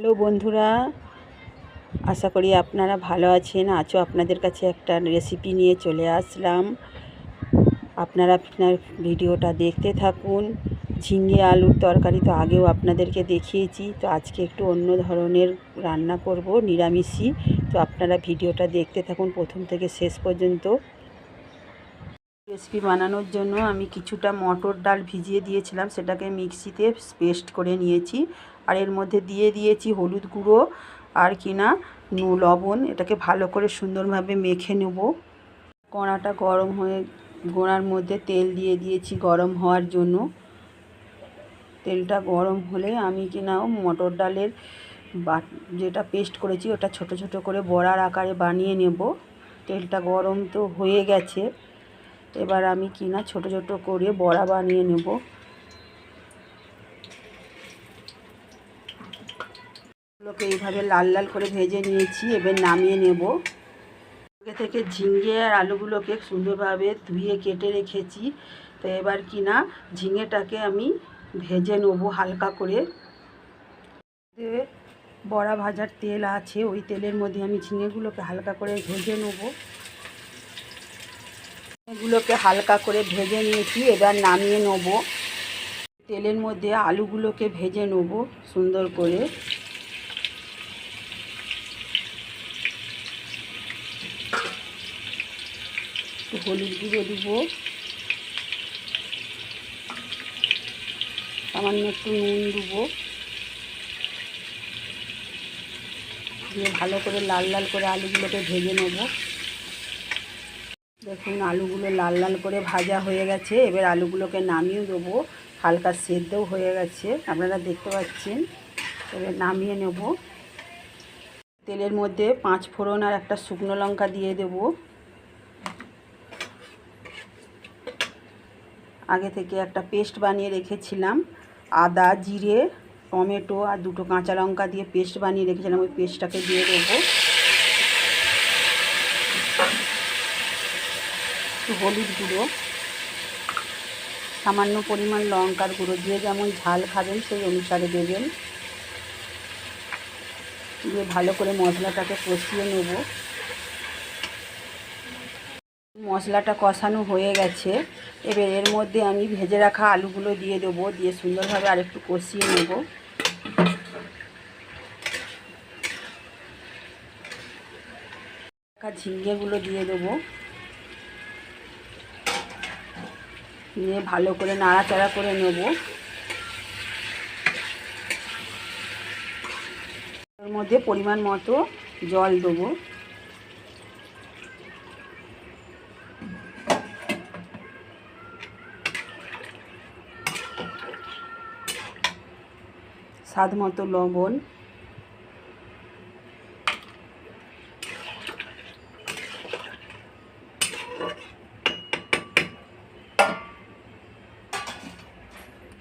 Hello বন্ধুরা, আশা করি আপনারা ভালো আছেন। আজও আপনাদের কাছে একটা রেসিপি নিয়ে চলে আসলাম। আপনারা ভিডিওটা দেখতে থাকুন। ঝিঙে আলুর তরকারি তো আগেও আপনাদেরকে দেখিয়েছি, তো আজকে একটু অন্য ধরনের রান্না করব, নিরামিষই। তো আপনারা ভিডিওটা দেখতে থাকুন প্রথম থেকে শেষ পর্যন্ত। রেসিপি বানানোর জন্য আমি কিছুটা মটর ডাল ভিজিয়ে দিয়েছিলাম, সেটাকে মিক্সিতে পেস্ট করে নিয়েছি। আর এর মধ্যে দিয়ে দিয়েছি হলুদ গুঁড়ো আর লবণ। এটাকে ভালো করে সুন্দরভাবে মেখে নেব। কড়াটা গরম হয়ে কড়ার মধ্যে তেল দিয়ে দিয়েছি গরম হওয়ার জন্য। তেলটা গরম হলে আমি মটর ডালের যেটা পেস্ট করেছি ওটা ছোট ছোট করে বড়ার আকারে বানিয়ে নেব। তেলটা গরম তো হয়ে গেছে, এবার আমি ছোট ছোট করে বড়া বানিয়ে নেব। এগুলোকে এইভাবে লাল লাল করে ভেজে নিয়েছি, এবার নামিয়ে নেব। আগে থেকে ঝিঙে আর আলুগুলোকে সুন্দরভাবে ধুয়ে কেটে রেখেছি। তো এবার ঝিঙেটাকে আমি ভেজে নেব হালকা করে। বড়া ভাজার তেল আছে, ওই তেলের মধ্যে আমি ঝিঙেগুলোকে হালকা করে ভেজে নেব। এগুলোকে হালকা করে ভেজে নিয়েছি, এবার নামিয়ে নেব। তেলের মধ্যে আলুগুলোকে ভেজে নেব সুন্দর করে। হলুদ গুঁড়ো দেবো, সামান্য একটু নুন দেবো, দিয়ে ভালো করে লাল লাল করে আলুগুলোকে ভেজে নেব। দেখুন আলুগুলো লাল লাল করে ভাজা হয়ে গেছে, এবার আলুগুলোকে নামিয়ে দেবো। হালকা সেদ্ধও হয়ে গেছে, আপনারা দেখতে পাচ্ছেন। এবার নামিয়ে নেব। তেলের মধ্যে 5 ফোড়ন আর একটা শুকনো লঙ্কা দিয়ে দেব। আগে থেকে একটা পেস্ট বানিয়ে রেখেছিলাম, আদা, জিরে, টমেটো আর 2টো কাঁচা লঙ্কা দিয়ে পেস্ট বানিয়ে রেখেছিলাম, ওই পেস্টটাকে দিয়ে দেবো। একটু হলুদ গুঁড়ো, সামান্য পরিমাণ লঙ্কার গুঁড়ো, দিয়ে যেমন ঝাল খাবেন সেই অনুসারে দেবেন। দিয়ে ভালো করে মশলাটাকে কষিয়ে নেব। মশলাটা কষানো হয়ে গেছে, এবার এর মধ্যে আমি ভেজে রাখা আলুগুলো দিয়ে দেবো, দিয়ে সুন্দরভাবে আরেকটু কষিয়ে নেব। ঝিঙেগুলো দিয়ে দেবো, দিয়ে ভালো করে নাড়াচাড়া করে নেব। এর মধ্যে পরিমাণ মতো জল দেবো। স্বাদ মতো লবণ।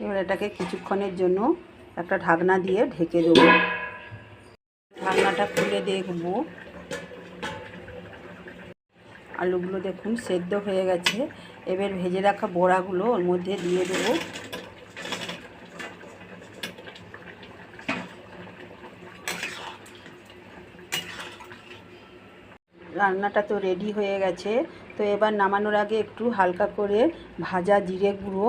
এবার এটাকে কিছুক্ষণের জন্য একটা ঢাকনা দিয়ে ঢেকে দেবো। ঢাকনাটা খুলে দেখব, আলুগুলো দেখুন সেদ্ধ হয়ে গেছে। এবার ভেজে রাখা বড়াগুলো ওর মধ্যে দিয়ে দেবো। রান্নাটা তো রেডি হয়ে গেছে। তো এবার নামানোর আগে একটু হালকা করে ভাজা জিরে গুঁড়ো,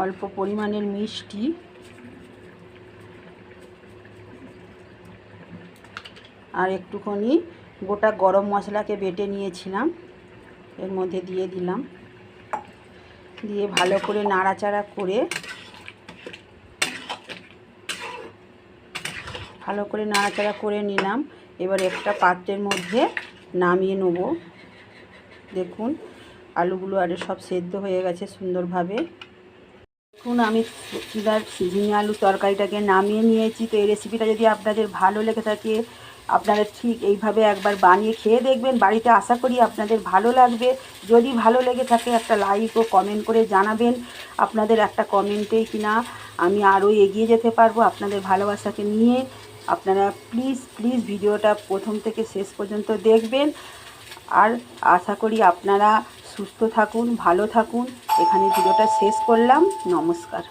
অল্প পরিমাণের মিষ্টি আর একটুখানি গোটা গরম মশলাকে বেটে নিয়েছিলাম, এর মধ্যে দিয়ে দিলাম। দিয়ে ভালো করে নাড়াচাড়া করে নিলাম। এবার একটা পাত্রের মধ্যে নামিয়ে নেব। দেখুন আলুগুলো আরে সব সেদ্ধ হয়ে গেছে সুন্দরভাবে। দেখুন আমি ঝিঙে আলুর তরকারিটাকে নামিয়ে নিয়েছি। তো এই রেসিপিটা যদি আপনাদের ভালো লেগে থাকে, আপনারা ঠিক এইভাবে একবার বানিয়ে খেয়ে দেখবেন। বাড়িতে আশা করি আপনাদের ভালো লাগবে। যদি ভালো লেগে থাকে একটা লাইক ও কমেন্ট করে জানাবেন। আপনাদের একটা কমেন্টেই আমি আরও এগিয়ে যেতে পারবো আপনাদের ভালোবাসাকে নিয়ে। আপনারা প্লিজ প্লিজ ভিডিওটা প্রথম থেকে শেষ পর্যন্ত দেখবেন। আর আশা করি আপনারা সুস্থ থাকুন, ভালো থাকুন। এখানে ভিডিওটা শেষ করলাম। নমস্কার।